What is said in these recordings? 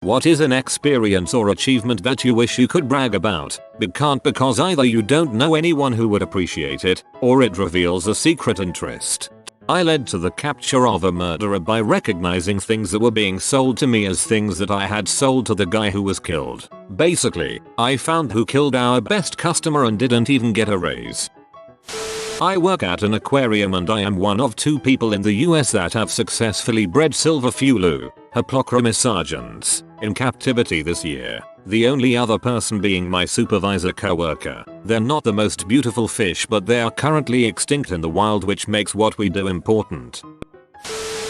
What is an experience or achievement that you wish you could brag about, but can't because either you don't know anyone who would appreciate it, or it reveals a secret interest? I led to the capture of a murderer by recognizing things that were being sold to me as things that I had sold to the guy who was killed. Basically, I found who killed our best customer and didn't even get a raise. I work at an aquarium and I am one of 2 people in the US that have successfully bred silver fulu, Hippochromis argens, in captivity this year. The only other person being my supervisor coworker. They're not the most beautiful fish, but they are currently extinct in the wild, which makes what we do important.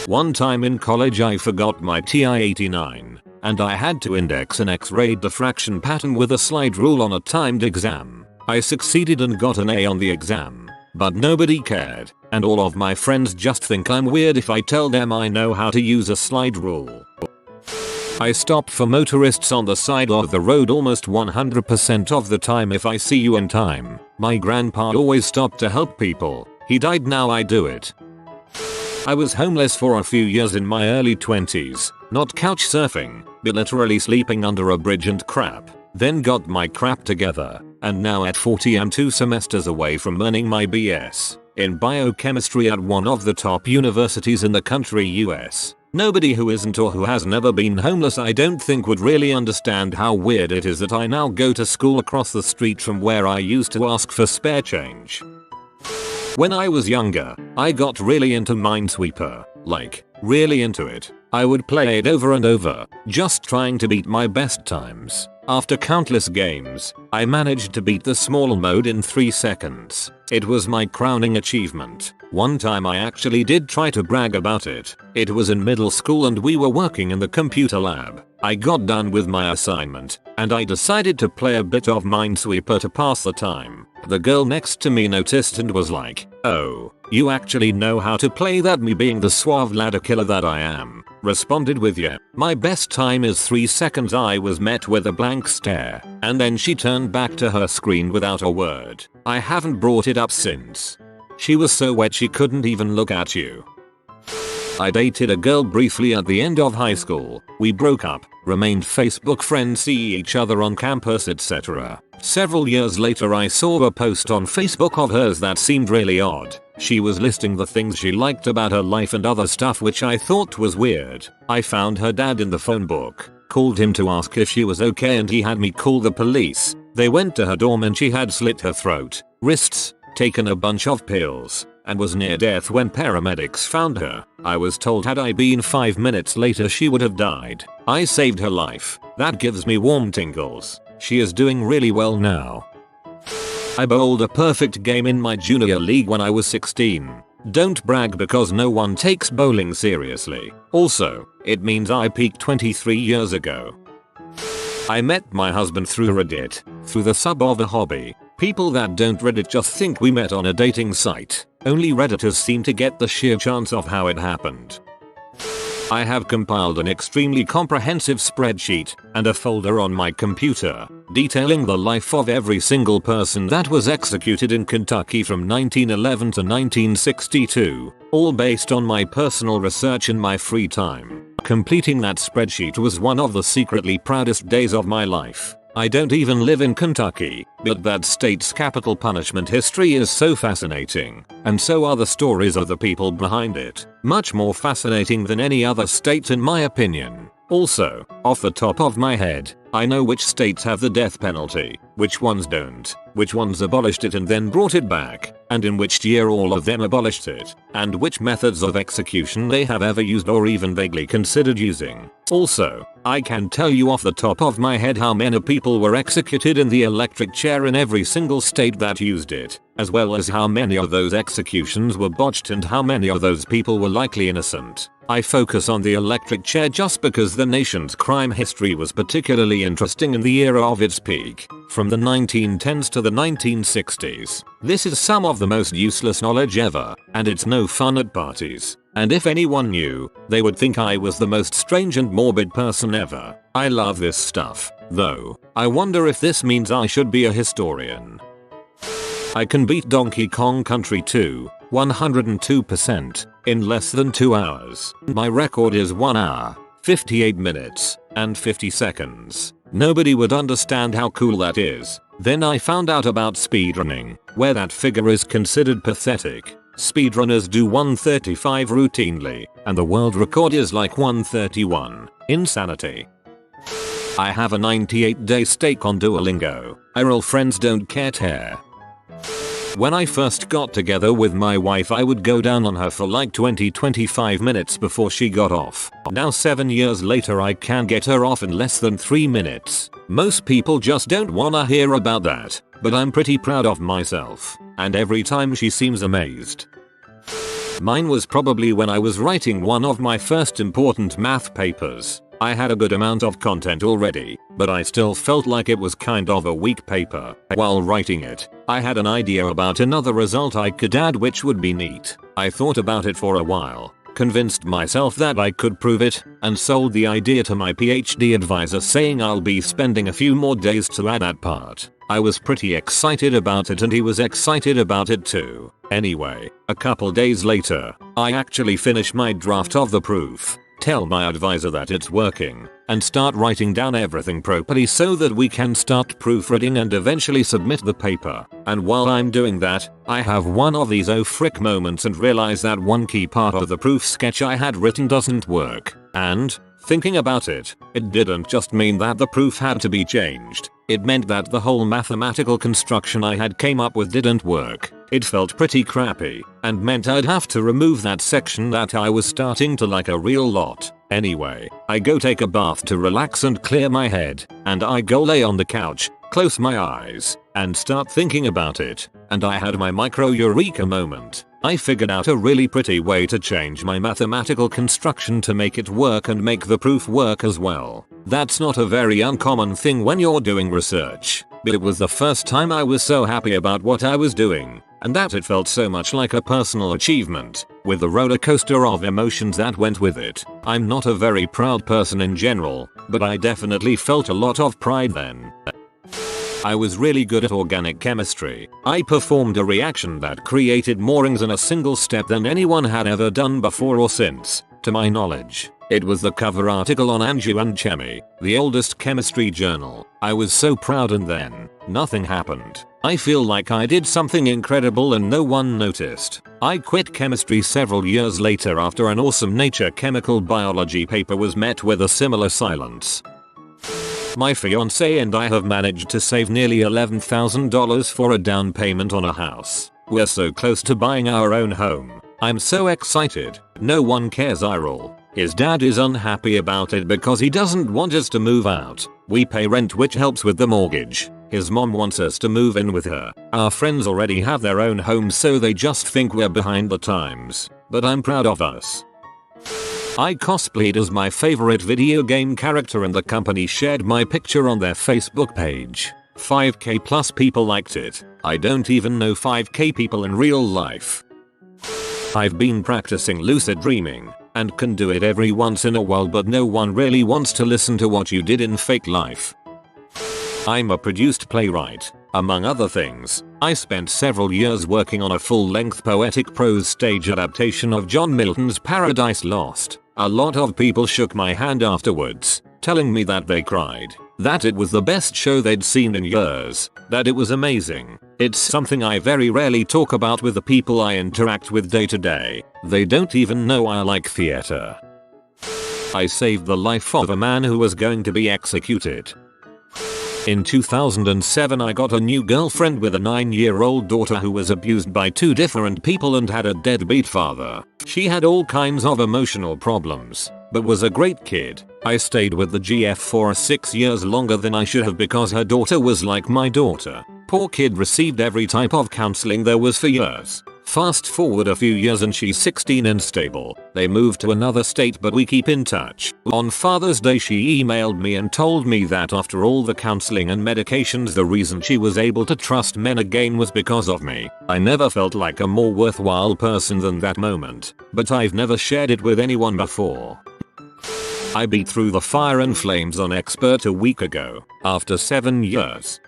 One time in college I forgot my TI-89, and I had to index an X-ray diffraction pattern with a slide rule on a timed exam. I succeeded and got an A on the exam, but nobody cared, and all of my friends just think I'm weird if I tell them I know how to use a slide rule. I stop for motorists on the side of the road almost 100% of the time if I see you in time. My grandpa always stopped to help people. He died, now I do it. I was homeless for a few years in my early 20s, not couch surfing, but literally sleeping under a bridge and crap. Then got my crap together, and now at 40 I'm 2 semesters away from earning my BS in biochemistry at one of the top universities in the country, US. Nobody who isn't or who has never been homeless I don't think would really understand how weird it is that I now go to school across the street from where I used to ask for spare change. When I was younger, I got really into Minesweeper, like, really into it. I would play it over and over, just trying to beat my best times. After countless games, I managed to beat the small mode in 3 seconds. It was my crowning achievement. One time I actually did try to brag about it. It was in middle school and we were working in the computer lab. I got done with my assignment, and I decided to play a bit of Minesweeper to pass the time. The girl next to me noticed and was like, "Oh, you actually know how to play that?" Me, being the suave ladder killer that I am, responded with, "Yeah, my best time is 3 seconds." I was met with a blank stare, and then she turned back to her screen without a word. I haven't brought it up since. She was so wet she couldn't even look at you. I dated a girl briefly at the end of high school. We broke up, remained Facebook friends, see each other on campus, etc. Several years later I saw a post on Facebook of hers that seemed really odd. She was listing the things she liked about her life and other stuff, which I thought was weird. I found her dad in the phone book, called him to ask if she was okay, and he had me call the police. They went to her dorm and she had slit her throat, wrists, taken a bunch of pills, and was near death when paramedics found her. I was told had I been 5 minutes later she would have died. I saved her life. That gives me warm tingles. She is doing really well now. I bowled a perfect game in my junior league when I was 16. Don't brag because no one takes bowling seriously. Also, it means I peaked 23 years ago. I met my husband through Reddit, through the sub of a hobby. People that don't Reddit just think we met on a dating site. Only Redditors seem to get the sheer chance of how it happened. I have compiled an extremely comprehensive spreadsheet and a folder on my computer detailing the life of every single person that was executed in Kentucky from 1911 to 1962, all based on my personal research in my free time. Completing that spreadsheet was one of the secretly proudest days of my life. I don't even live in Kentucky, but that state's capital punishment history is so fascinating, and so are the stories of the people behind it. Much more fascinating than any other state in my opinion. Also, off the top of my head, I know which states have the death penalty, which ones don't, which ones abolished it and then brought it back, and in which year all of them abolished it, and which methods of execution they have ever used or even vaguely considered using. Also, I can tell you off the top of my head how many people were executed in the electric chair in every single state that used it, as well as how many of those executions were botched and how many of those people were likely innocent. I focus on the electric chair just because the nation's crime history was particularly interesting in the era of its peak, from the 1910s to the 1960s. This is some of the most useless knowledge ever, and it's no fun at parties. And if anyone knew, they would think I was the most strange and morbid person ever. I love this stuff, though. I wonder if this means I should be a historian. I can beat Donkey Kong Country 2, 102%, in less than 2 hours. My record is 1 hour, 58 minutes and 50 seconds. Nobody would understand how cool that is. Then I found out about speedrunning, where that figure is considered pathetic. Speedrunners do 1:35 routinely, and the world record is like 1:31. Insanity. I have a 98-day stake on Duolingo. IRL friends don't care. When I first got together with my wife, I would go down on her for like 20-25 minutes before she got off. Now 7 years later I can get her off in less than 3 minutes. Most people just don't wanna hear about that, but I'm pretty proud of myself, and every time she seems amazed. Mine was probably when I was writing one of my first important math papers. I had a good amount of content already, but I still felt like it was kind of a weak paper. While writing it, I had an idea about another result I could add which would be neat. I thought about it for a while, convinced myself that I could prove it, and sold the idea to my PhD advisor saying I'll be spending a few more days to add that part. I was pretty excited about it and he was excited about it too. Anyway, a couple days later, I actually finished my draft of the proof, tell my advisor that it's working, and start writing down everything properly so that we can start proofreading and eventually submit the paper. And while I'm doing that, I have one of these oh frick moments and realize that one key part of the proof sketch I had written doesn't work. And, thinking about it, it didn't just mean that the proof had to be changed. It meant that the whole mathematical construction I had came up with didn't work. It felt pretty crappy, and meant I'd have to remove that section that I was starting to like a real lot. Anyway, I go take a bath to relax and clear my head, and I go lay on the couch, close my eyes, and start thinking about it, and I had my micro eureka moment. I figured out a really pretty way to change my mathematical construction to make it work and make the proof work as well. That's not a very uncommon thing when you're doing research, but it was the first time I was so happy about what I was doing, and that it felt so much like a personal achievement, with the roller coaster of emotions that went with it. I'm not a very proud person in general, but I definitely felt a lot of pride then. I was really good at organic chemistry. I performed a reaction that created more rings in a single step than anyone had ever done before or since, to my knowledge. It was the cover article on Anju and Chemi, the oldest chemistry journal. I was so proud, and then, nothing happened. I feel like I did something incredible and no one noticed. I quit chemistry several years later after an awesome Nature Chemical Biology paper was met with a similar silence. My fiancé and I have managed to save nearly $11,000 for a down payment on a house. We're so close to buying our own home. I'm so excited. No one cares, IRL. His dad is unhappy about it because he doesn't want us to move out. We pay rent, which helps with the mortgage. His mom wants us to move in with her. Our friends already have their own homes, so they just think we're behind the times. But I'm proud of us. I cosplayed as my favorite video game character and the company shared my picture on their Facebook page. 5k plus people liked it. I don't even know 5k people in real life. I've been practicing lucid dreaming and can do it every once in a while, but no one really wants to listen to what you did in fake life. I'm a produced playwright. Among other things, I spent several years working on a full-length poetic prose stage adaptation of John Milton's Paradise Lost. A lot of people shook my hand afterwards, telling me that they cried, that it was the best show they'd seen in years, that it was amazing. It's something I very rarely talk about with the people I interact with day to day. They don't even know I like theater. I saved the life of a man who was going to be executed. In 2007 I got a new girlfriend with a 9-year-old daughter who was abused by 2 different people and had a deadbeat father. She had all kinds of emotional problems, but was a great kid. I stayed with the GF for 6 years longer than I should have because her daughter was like my daughter. Poor kid received every type of counseling there was for years. Fast forward a few years and she's 16 and stable. They moved to another state, but we keep in touch. On Father's Day she emailed me and told me that after all the counseling and medications, the reason she was able to trust men again was because of me. I never felt like a more worthwhile person than that moment, but I've never shared it with anyone before. I beat through the fire and flames on Expert a week ago, after 7 years.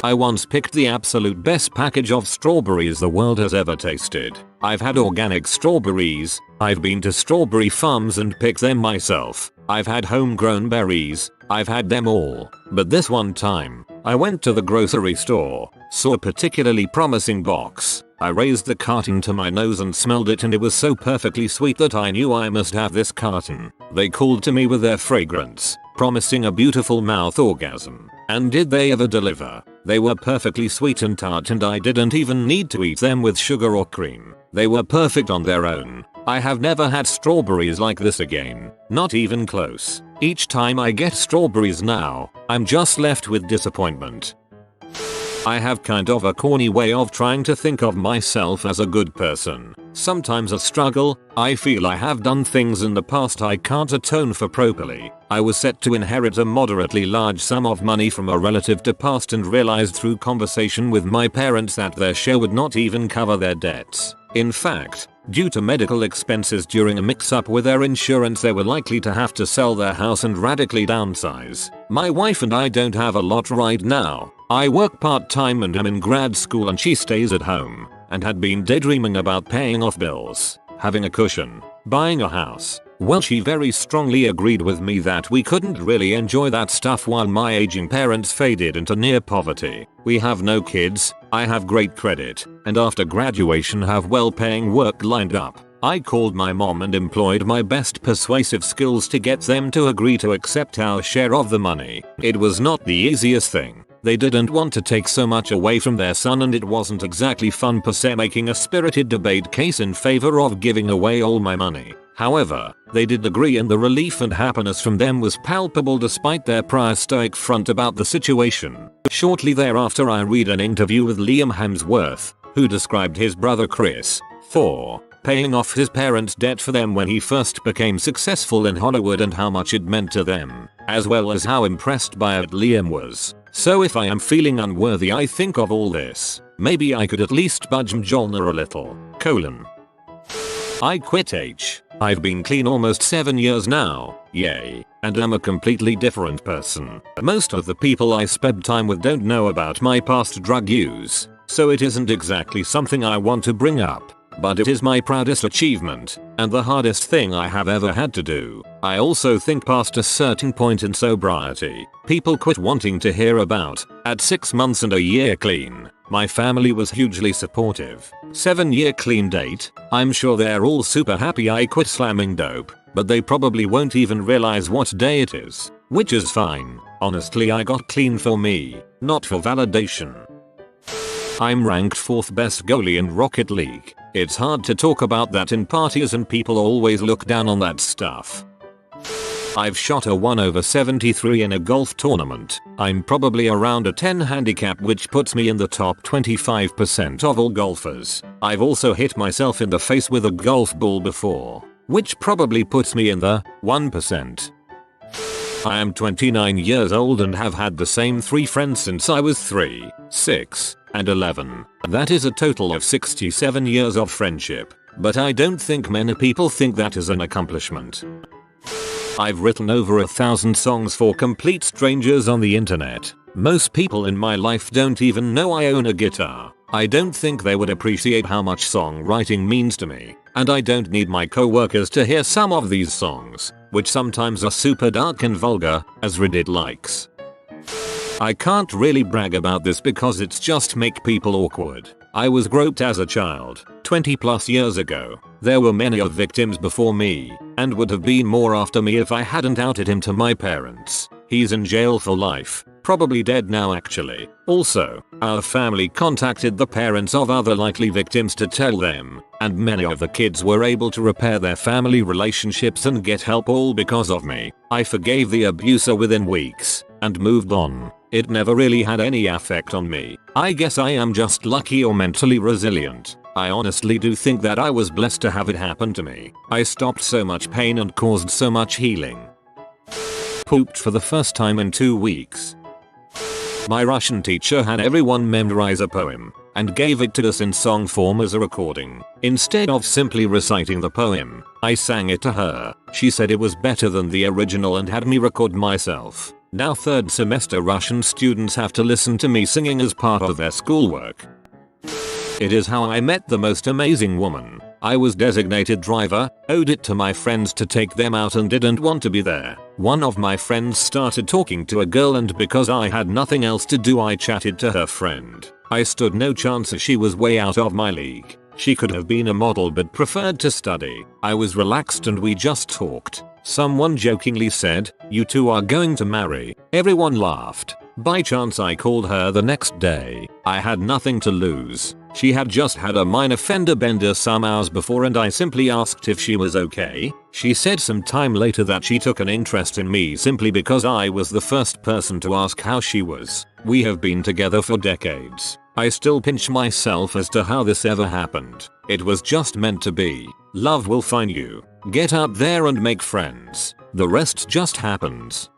I once picked the absolute best package of strawberries the world has ever tasted. I've had organic strawberries, I've been to strawberry farms and picked them myself, I've had homegrown berries, I've had them all. But this one time, I went to the grocery store, saw a particularly promising box. I raised the carton to my nose and smelled it, and it was so perfectly sweet that I knew I must have this carton. They called to me with their fragrance, promising a beautiful mouth orgasm. And did they ever deliver? They were perfectly sweet and tart, and I didn't even need to eat them with sugar or cream. They were perfect on their own. I have never had strawberries like this again. Not even close. Each time I get strawberries now, I'm just left with disappointment. I have kind of a corny way of trying to think of myself as a good person. Sometimes a struggle. I feel I have done things in the past I can't atone for properly. I was set to inherit a moderately large sum of money from a relative to past and realized through conversation with my parents that their share would not even cover their debts. In fact, due to medical expenses during a mix-up with their insurance, they were likely to have to sell their house and radically downsize. My wife and I don't have a lot right now. I work part-time and am in grad school, and she stays at home, and had been daydreaming about paying off bills, having a cushion, buying a house. Well, she very strongly agreed with me that we couldn't really enjoy that stuff while my aging parents faded into near poverty. We have no kids, I have great credit, and after graduation have well-paying work lined up. I called my mom and employed my best persuasive skills to get them to agree to accept our share of the money. It was not the easiest thing. They didn't want to take so much away from their son, and it wasn't exactly fun per se making a spirited debate case in favor of giving away all my money. However, they did agree, and the relief and happiness from them was palpable despite their prior stoic front about the situation. Shortly thereafter, I read an interview with Liam Hemsworth, who described his brother Chris for paying off his parents' debt for them when he first became successful in Hollywood and how much it meant to them, as well as how impressed by it Liam was. So if I am feeling unworthy, I think of all this, maybe I could at least budge Mjolnir a little. I quit I've been clean almost 7 years now, yay, and I'm a completely different person. Most of the people I spend time with don't know about my past drug use, so it isn't exactly something I want to bring up. But it is my proudest achievement, and the hardest thing I have ever had to do. I also think past a certain point in sobriety, people quit wanting to hear about. At 6 months and a year clean, my family was hugely supportive. 7-year clean date, I'm sure they're all super happy I quit slamming dope, but they probably won't even realize what day it is. Which is fine. Honestly, I got clean for me, not for validation. I'm ranked 4th best goalie in Rocket League. It's hard to talk about that in parties and people always look down on that stuff. I've shot a 1/73 in a golf tournament. I'm probably around a 10 handicap, which puts me in the top 25% of all golfers. I've also hit myself in the face with a golf ball before, which probably puts me in the 1%. I am 29 years old and have had the same 3 friends since I was 3, 6, and 11. That is a total of 67 years of friendship, but I don't think many people think that is an accomplishment. I've written over 1,000 songs for complete strangers on the internet. Most people in my life don't even know I own a guitar. I don't think they would appreciate how much songwriting means to me, and I don't need my co-workers to hear some of these songs, which sometimes are super dark and vulgar, as Reddit likes. I can't really brag about this because it's just make people awkward. I was groped as a child, 20 plus years ago. There were many of victims before me, and would have been more after me if I hadn't outed him to my parents. He's in jail for life, probably dead now actually. Also, our family contacted the parents of other likely victims to tell them, and many of the kids were able to repair their family relationships and get help, all because of me. I forgave the abuser within weeks, and moved on. It never really had any effect on me. I guess I am just lucky or mentally resilient. I honestly do think that I was blessed to have it happen to me. I stopped so much pain and caused so much healing. Pooped for the first time in 2 weeks. My Russian teacher had everyone memorize a poem, and gave it to us in song form as a recording. Instead of simply reciting the poem, I sang it to her. She said it was better than the original and had me record myself. Now third semester Russian students have to listen to me singing as part of their schoolwork. It is how I met the most amazing woman. I was designated driver, owed it to my friends to take them out and didn't want to be there. One of my friends started talking to a girl and because I had nothing else to do I chatted to her friend. I stood no chance as she was way out of my league. She could have been a model but preferred to study. I was relaxed and we just talked. Someone jokingly said, "You two are going to marry." Everyone laughed. By chance I called her the next day. I had nothing to lose. She had just had a minor fender bender some hours before and I simply asked if she was okay. She said some time later that she took an interest in me simply because I was the first person to ask how she was. We have been together for decades. I still pinch myself as to how this ever happened. It was just meant to be. Love will find you. Get out there and make friends. The rest just happens.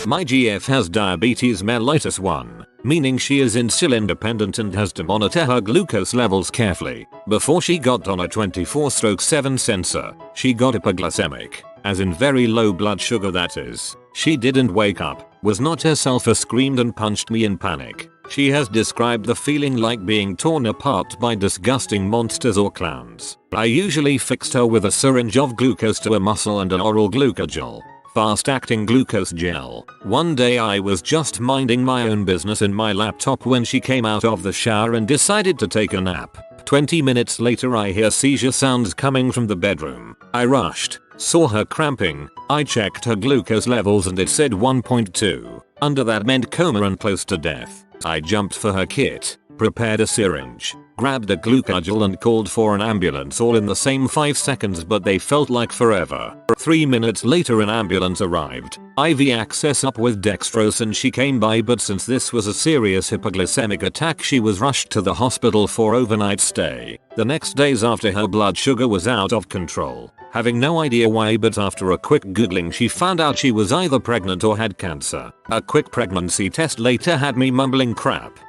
My GF has diabetes mellitus 1, meaning she is insulin dependent and has to monitor her glucose levels carefully. Before she got on a 24/7 sensor, she got hypoglycemic, as in very low blood sugar that is. She didn't wake up, was not herself, screamed and punched me in panic. She has described the feeling like being torn apart by disgusting monsters or clowns. I usually fixed her with a syringe of glucose to a muscle and an oral glucogel. Fast-acting glucose gel. One day I was just minding my own business in my laptop when she came out of the shower and decided to take a nap. 20 minutes later I hear seizure sounds coming from the bedroom. I rushed, saw her cramping. I checked her glucose levels and it said 1.2. Under that meant coma and close to death. I jumped for her kit, prepared a syringe, grabbed a glucogel and called for an ambulance all in the same 5 seconds, but they felt like forever. 3 minutes later an ambulance arrived, IV access up with dextrose and she came by, but since this was a serious hypoglycemic attack she was rushed to the hospital for overnight stay. The next days after her blood sugar was out of control. Having no idea why, but after a quick googling she found out she was either pregnant or had cancer. A quick pregnancy test later had me mumbling crap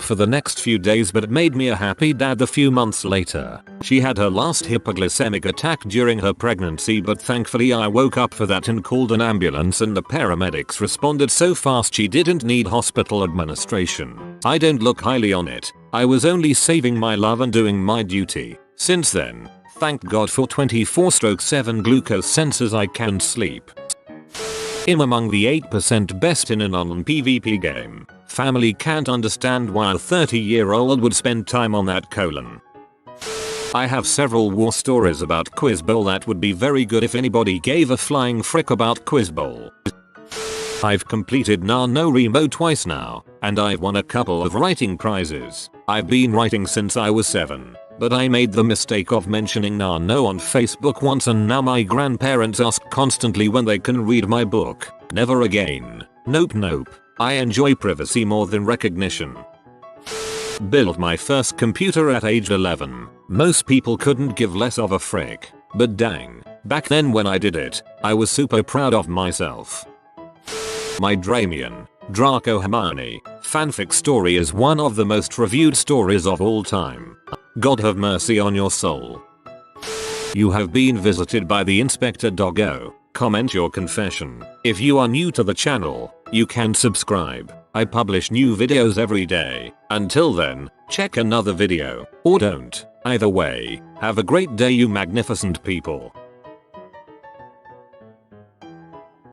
for the next few days, but it made me a happy dad a few months later. She had her last hypoglycemic attack during her pregnancy, but thankfully I woke up for that and called an ambulance and the paramedics responded so fast she didn't need hospital administration. I don't look highly on it. I was only saving my love and doing my duty. Since then, thank God for 24/7 glucose sensors I can sleep. I'm among the 8% best in an online PvP game. Family can't understand why a 30-year-old would spend time on that colon. I have several war stories about Quiz Bowl that would be very good if anybody gave a flying frick about Quiz Bowl. I've completed NaNoWriMo twice now, and I've won a couple of writing prizes. I've been writing since I was 7. But I made the mistake of mentioning Nano on Facebook once and now my grandparents ask constantly when they can read my book. Never again. Nope. I enjoy privacy more than recognition. Built my first computer at age 11. Most people couldn't give less of a frick. But dang, back then when I did it, I was super proud of myself. My Dramian, Draco Hermione, fanfic story is one of the most reviewed stories of all time. God have mercy on your soul. You have been visited by the Inspector Doggo. Comment your confession. If you are new to the channel, you can subscribe. I publish new videos every day. Until then, check another video. Or don't. Either way, have a great day you magnificent people.